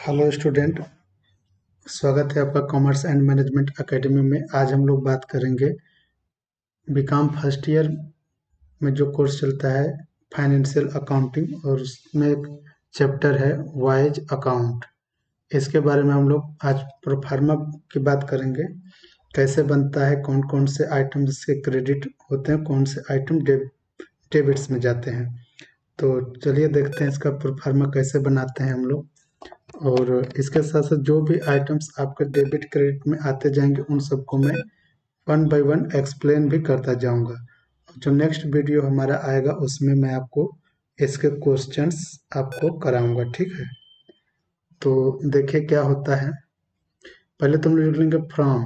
Hello student, स्वागत है आपका कॉमर्स एंड मैनेजमेंट एकेडमी में। आज हम लोग बात करेंगे बीकॉम फर्स्ट ईयर में जो कोर्स चलता है फाइनेंशियल अकाउंटिंग, और उसमें एक चैप्टर है वाइज अकाउंट। इसके बारे में हम लोग आज प्रोफार्मा की बात करेंगे, कैसे बनता है, कौन कौन से आइटम इसके क्रेडिट होते हैं, कौन से आइटम डेबिट्स में जाते हैं। तो चलिए देखते हैं इसका प्रोफार्मा कैसे बनाते हैं हम लोग। और इसके साथ साथ जो भी आइटम्स आपके डेबिट क्रेडिट में आते जाएंगे उन सबको मैं वन बाय वन एक्सप्लेन भी करता जाऊंगा। जो नेक्स्ट वीडियो हमारा आएगा उसमें मैं आपको इसके क्वेश्चंस आपको कराऊंगा, ठीक है। तो देखिए क्या होता है। पहले तो हम लोग लिख लेंगे फ्रॉम,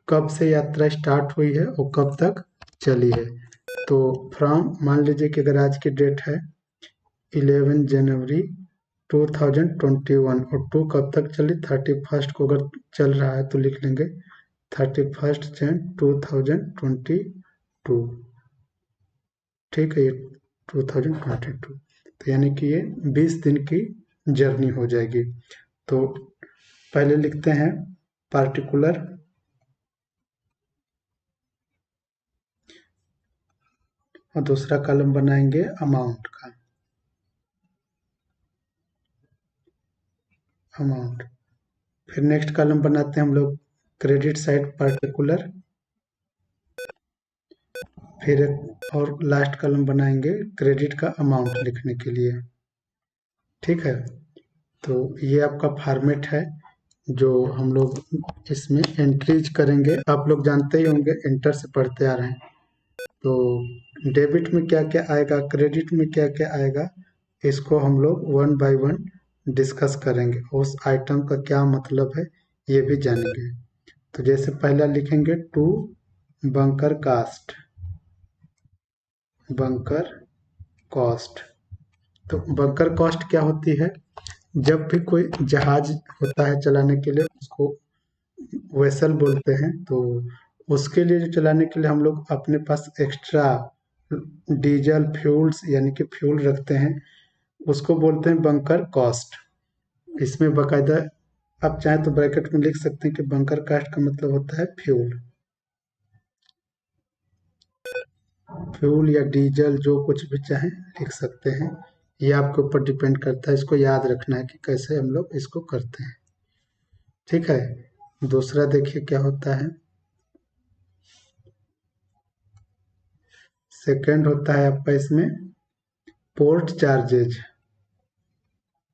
कब से यात्रा स्टार्ट हुई है और कब तक चली है। तो फ्रॉम मान लीजिए कि अगर आज की डेट है 11 जनवरी 2021 और 2 कब तक चली, 31 को अगर चल रहा है तो लिख लेंगे 31 जन 2022, ठीक है। ये 2022, तो यानी कि ये 20 दिन की जर्नी हो जाएगी। तो पहले लिखते हैं पार्टिकुलर, और दूसरा कॉलम बनाएंगे अमाउंट का, अमाउंट। फिर नेक्स्ट कॉलम बनाते हैं हम लोग क्रेडिट साइड पार्टिकुलर, फिर और लास्ट कॉलम बनाएंगे क्रेडिट का अमाउंट लिखने के लिए, ठीक है। तो ये आपका फॉर्मेट है जो हम लोग इसमें एंट्रीज करेंगे। आप लोग जानते ही होंगे, इंटर से पढ़ते आ रहे हैं। तो डेबिट में क्या क्या आएगा, क्रेडिट में क्या क्या आएगा, इसको हम लोग वन बाय वन डिस्कस करेंगे। उस आइटम का क्या मतलब है ये भी जानेंगे। तो जैसे पहला लिखेंगे to bunker cost, bunker cost. तो बंकर कॉस्ट क्या होती है, जब भी कोई जहाज होता है चलाने के लिए उसको वेसल बोलते हैं। तो उसके लिए जो चलाने के लिए हम लोग अपने पास एक्स्ट्रा डीजल फ्यूल्स यानी कि फ्यूल रखते हैं, उसको बोलते हैं बंकर कॉस्ट। इसमें बाकायदा आप चाहें तो ब्रैकेट में लिख सकते हैं कि बंकर कॉस्ट का मतलब होता है फ्यूल, फ्यूल या डीजल जो कुछ भी चाहें लिख सकते हैं। ये आपके ऊपर डिपेंड करता है, इसको याद रखना है कि कैसे हम लोग इसको करते हैं, ठीक है। दूसरा देखिए क्या होता है, सेकंड होता है आपका इसमें port charges,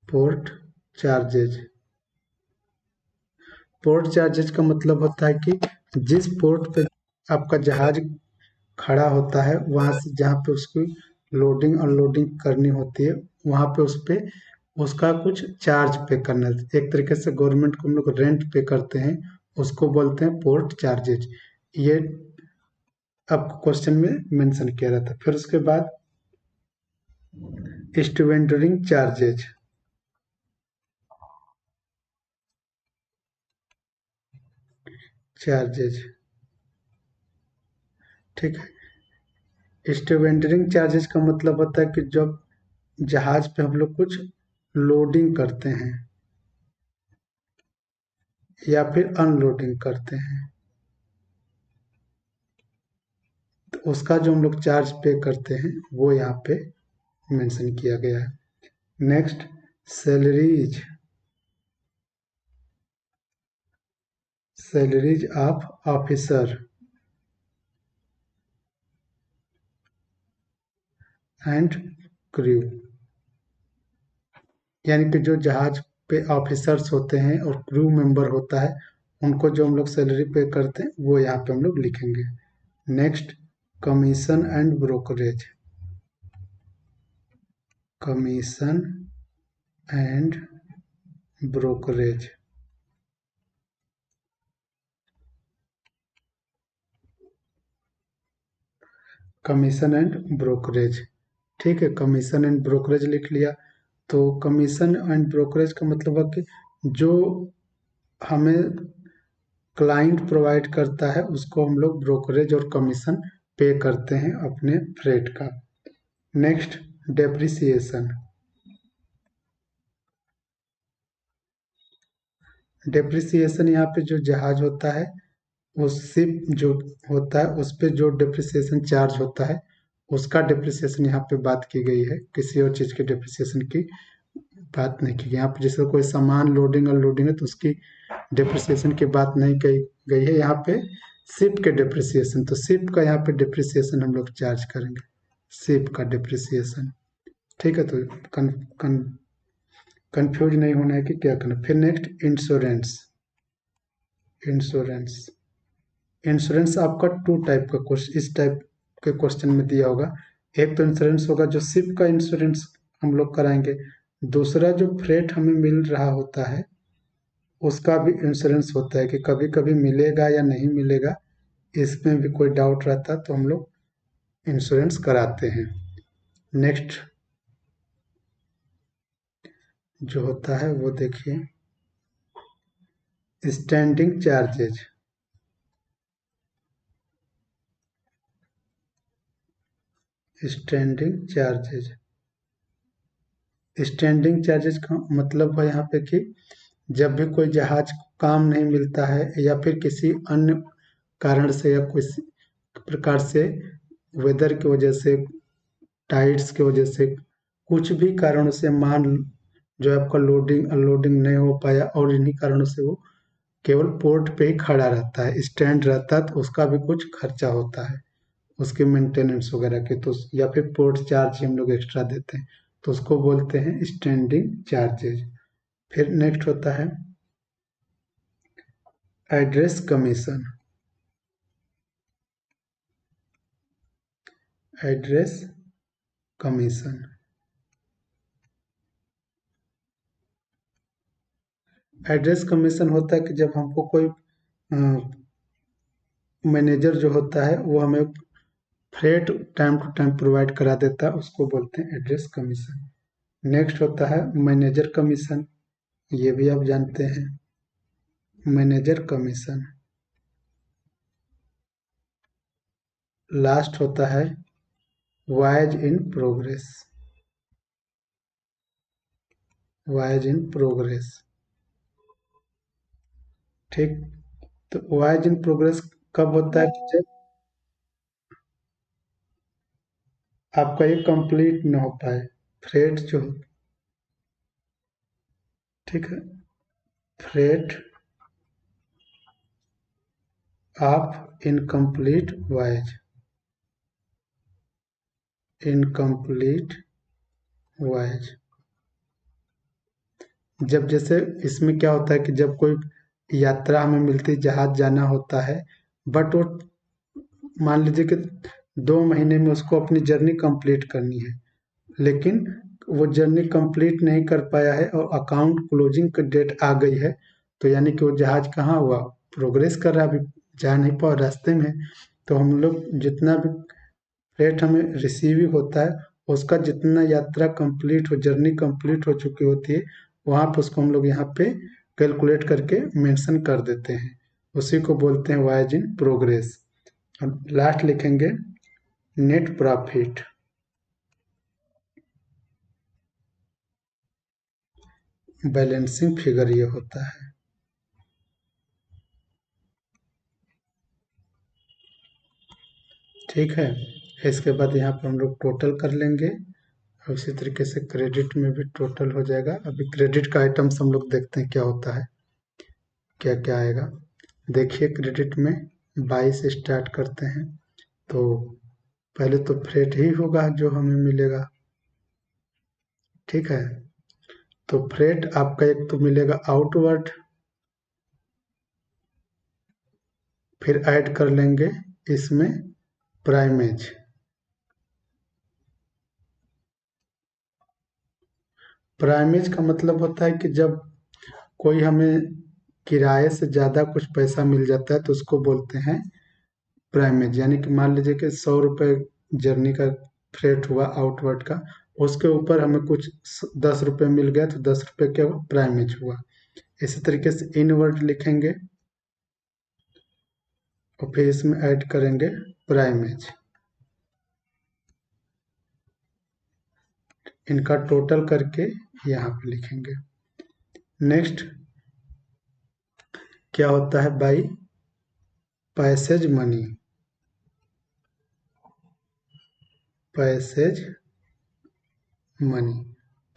port charges. Port charges का मतलब होता है कि जिस पोर्ट पे आपका जहाज खड़ा होता है वहां से जहाँ पे उसकी लोडिंग अनलोडिंग करनी होती है वहां पे उस पे उसका कुछ चार्ज पे करना है। एक तरीके से गवर्नमेंट को हम लोग रेंट पे करते हैं, उसको बोलते हैं पोर्ट चार्जेज। ये आपको क्वेश्चन में मेंशन किया रहता है। फिर उसके बाद स्टूवेंडरिंग चार्जेज, चार्जेज, ठीक है। स्टूवेंडरिंग चार्जेज का मतलब होता है कि जब जहाज पे हम लोग कुछ लोडिंग करते हैं या फिर अनलोडिंग करते हैं तो उसका जो हम लोग चार्ज पे करते हैं वो यहाँ पे मेंशन किया गया है। Next salaries, salaries of officer and crew, यानी कि जो जहाज पे ऑफिसर्स होते हैं और क्रू मेंबर होता है उनको जो हम लोग सैलरी पे करते हैं वो यहाँ पे हम लोग लिखेंगे। Next commission and brokerage, commission and brokerage, commission and brokerage, ठीक है। कमीशन एंड ब्रोकरेज लिख लिया। तो कमीशन एंड ब्रोकरेज का मतलब है कि जो हमें क्लाइंट प्रोवाइड करता है उसको हम लोग ब्रोकरेज और कमीशन पे करते हैं अपने फ्रेट का। नेक्स्ट डेप्रिसिएशन, डेप्रिसिएशन यहाँ पे जो जहाज होता है, वो शिप जो होता है उस पे जो डेप्रिसिएशन चार्ज होता है उसका डेप्रिसिएशन यहाँ पे बात की गई है, किसी और चीज़ के डेप्रिसिएशन की बात नहीं की गई। यहाँ पे जैसे कोई सामान लोडिंग अनलोडिंग है तो उसकी डेप्रिसिएशन की बात नहीं कही गई है। यहाँ पे शिप के डेप्रिसिएशन, तो शिप का यहाँ पे डेप्रिसिएशन हम लोग चार्ज करेंगे, शिप का डेप्रिसिएशन। ठीक है, तो कन, कन, कंफ्यूज नहीं होना है कि क्या करना। फिर नेक्स्ट इंश्योरेंस। इंश्योरेंस इंश्योरेंस आपका टू टाइप का क्वेश्चन, इस टाइप के क्वेश्चन में दिया होगा। एक तो इंश्योरेंस होगा जो शिप का इंश्योरेंस हम लोग कराएंगे, दूसरा जो फ्रेट हमें मिल रहा होता है उसका भी इंश्योरेंस होता है कि कभी कभी मिलेगा या नहीं मिलेगा, इसमें भी कोई डाउट रहता है तो हम लोग इंश्योरेंस कराते हैं। नेक्स्ट जो होता है वो देखिए, standing charges. Standing charges standing charges का मतलब है यहाँ पे कि जब भी कोई जहाज को काम नहीं मिलता है या फिर किसी अन्य कारण से या किसी प्रकार से, वेदर की वजह से, टाइड्स की वजह से, कुछ भी कारणों से मान जो है आपका लोडिंग अनलोडिंग नहीं हो पाया और इन्हीं कारणों से वो केवल पोर्ट पे ही खड़ा रहता है, स्टैंड रहता है, तो उसका भी कुछ खर्चा होता है, उसके मेंटेनेंस वगैरह के, तो या फिर पोर्ट चार्ज हम लोग एक्स्ट्रा देते हैं, तो उसको बोलते हैं स्टैंडिंग चार्जेज। फिर नेक्स्ट होता है address commission. Address commission address commission होता है कि जब हमको कोई मैनेजर जो होता है वो हमें freight time to time provide करा देता है, उसको बोलते हैं एड्रेस कमीशन। नेक्स्ट होता है मैनेजर कमीशन, ये भी आप जानते हैं, मैनेजर कमीशन। लास्ट होता है wise in progress. Wise in progress. ठीक, तो वायज इन प्रोग्रेस कब होता है कि जब आपका ये कंप्लीट ना हो पाए, फ्रेट जो, ठीक है, freight of incomplete wise, incomplete wise. जब जैसे इसमें क्या होता है कि जब कोई यात्रा हमें मिलती, जहाज जाना होता है, बट वो मान लीजिए कि 2 महीने में उसको अपनी जर्नी कंप्लीट करनी है, लेकिन वो जर्नी कंप्लीट नहीं कर पाया है और अकाउंट क्लोजिंग की डेट आ गई है, तो यानी कि वो जहाज कहाँ हुआ, प्रोग्रेस कर रहा है, अभी जा नहीं पाओ, रास्ते में है। तो हम लोग जितना भी फ्रेट हमें रिसीव होता है उसका जितना यात्रा कंप्लीट हो, जर्नी कंप्लीट हो चुकी होती है, वहाँ पे उसको हम लोग यहाँ पे कैलकुलेट करके मेंशन कर देते हैं, उसी को बोलते हैं वायज इन प्रोग्रेस। अब लास्ट लिखेंगे नेट प्रॉफिट। बैलेंसिंग फिगर ये होता है। ठीक है, इसके बाद यहाँ पे हम लोग टोटल कर लेंगे और इसी तरीके से क्रेडिट में भी टोटल हो जाएगा। अभी क्रेडिट का आइटम्स हम लोग देखते हैं क्या होता है, क्या क्या आएगा। देखिए क्रेडिट में 22 से स्टार्ट करते हैं, तो पहले तो फ्रेट ही होगा जो हमें मिलेगा। ठीक है, तो फ्रेट आपका एक तो मिलेगा आउटवर्ड, फिर ऐड कर लेंगे इसमें प्राइमेज। प्राइमेज का मतलब होता है कि जब कोई हमें किराए से ज़्यादा कुछ पैसा मिल जाता है तो उसको बोलते हैं प्राइमेज। यानी कि मान लीजिए कि 100 रुपये जर्नी का फ्रेट हुआ आउटवर्ड का, उसके ऊपर हमें कुछ 10 रुपये मिल गया तो 10 रुपये क्या हुआ, प्राइमेज हुआ। इसी तरीके से इनवर्ड लिखेंगे और फिर इसमें ऐड करेंगे प्राइमेज। इनका टोटल करके यहाँ पे लिखेंगे। नेक्स्ट क्या होता है by passage money. Passage money,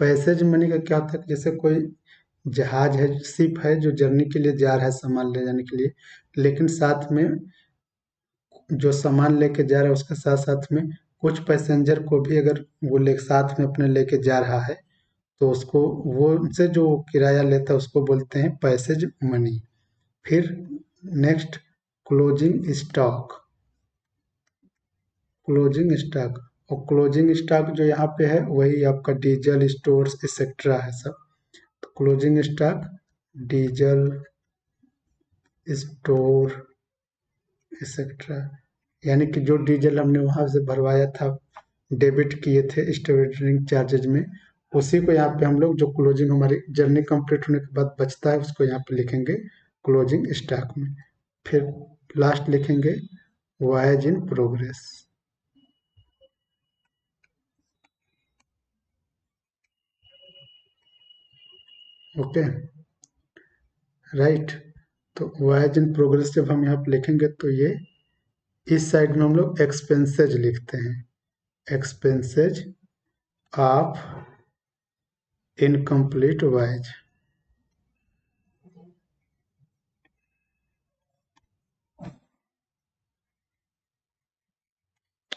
passage money का क्या होता है कि जैसे कोई जहाज है, शिप है जो जर्नी के लिए जा रहा है सामान ले जाने के लिए, लेकिन साथ में जो सामान लेके जा रहा है उसके साथ साथ में कुछ पैसेंजर को भी अगर वो ले साथ में अपने लेके जा रहा है तो उसको, वो उनसे जो किराया लेता है उसको बोलते हैं पैसेज मनी। फिर next, closing stock. Closing stock, और क्लोजिंग स्टॉक जो यहाँ पे है वही आपका डीजल स्टोर्स एक्सेट्रा है सब। तो closing stock diesel store etcetera, यानी कि जो डीजल हमने वहां से भरवाया था, डेबिट किए थे स्टोरिंग चार्जेज में, उसी को यहाँ पे हम लोग जो क्लोजिंग हमारी जर्नी कंप्लीट होने के बाद बचता है उसको यहाँ पे लिखेंगे क्लोजिंग स्टॉक में। फिर लास्ट लिखेंगे voyage in progress. Okay, right. तो वॉयज इन प्रोग्रेस जब हम यहाँ पे लिखेंगे तो ये इस साइड में हम लोग एक्सपेंसेज लिखते हैं, expenses of incomplete voyage.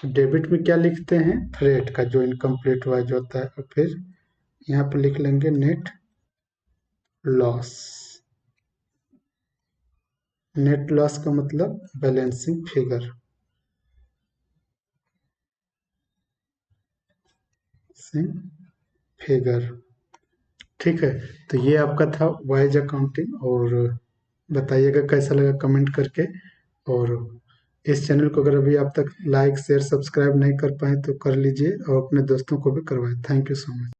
Debit में क्या लिखते हैं, फ्रेट का जो इनकम्प्लीट वॉयज होता है, और फिर यहाँ पे लिख लेंगे नेट लॉस। नेट लॉस का मतलब बैलेंसिंग फिगर, फिगर। ठीक है, तो ये आपका था वाइज अकाउंटिंग, और बताइएगा कैसा लगा कमेंट करके। और इस चैनल को अगर अभी आप तक लाइक शेयर सब्सक्राइब नहीं कर पाए तो कर लीजिए, और अपने दोस्तों को भी करवाएं। Thank you so much.